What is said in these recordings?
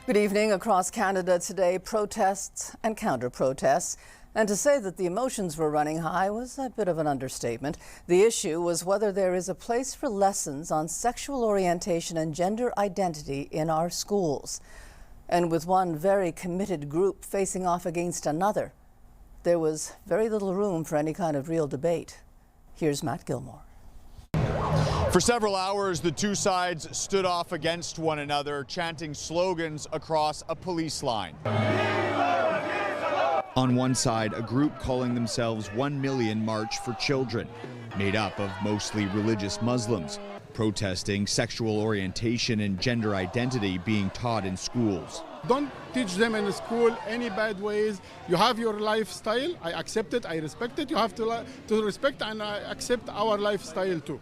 Good evening. Across Canada today, protests and counter-protests. And to say that the emotions were running high was a bit of an understatement. The issue was whether there is a place for lessons on sexual orientation and gender identity in our schools. And with one very committed group facing off against another, there was very little room for any kind of real debate. Here's Matt Gilmore. For several hours, the two sides stood off against one another, chanting slogans across a police line. On one side, a group calling themselves 1 Million March for Children, made up of mostly religious Muslims, protesting sexual orientation and gender identity being taught in schools. Don't teach them in school any bad ways. You have your lifestyle. I accept it. I respect it. You have to respect and accept our lifestyle too.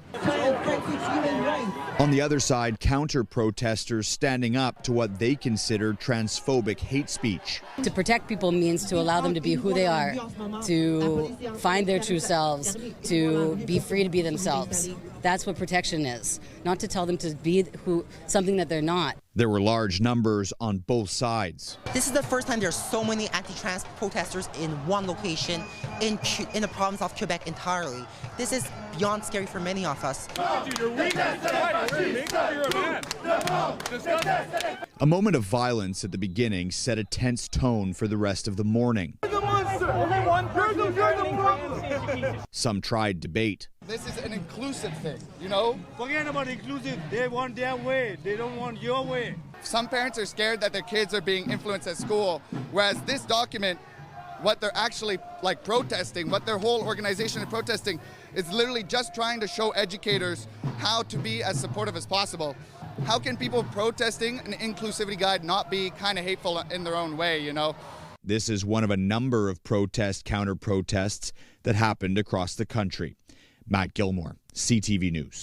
On the other side, counter-protesters standing up to what they consider transphobic hate speech. To protect people means to allow them to be who they are, to find their true selves, to be free to be themselves. That's what protection is, not to tell them to be something that they're not. There were large numbers on both sides. This is the first time there's so many anti-trans protesters in one location in the province of Quebec entirely. This is beyond scary for many of us. A moment of violence at the beginning set a tense tone for the rest of the morning. Some tried debate. This is an inclusive thing, you know? Forget about inclusive. They want their way. They don't want your way. Some parents are scared that their kids are being influenced at school, whereas this document, what they're actually protesting, what their whole organization is protesting, is literally just trying to show educators how to be as supportive as possible. How can people protesting an inclusivity guide not be kind of hateful in their own way, you know? This is one of a number of counter-protests that happened across the country. Matt Gilmore, CTV News.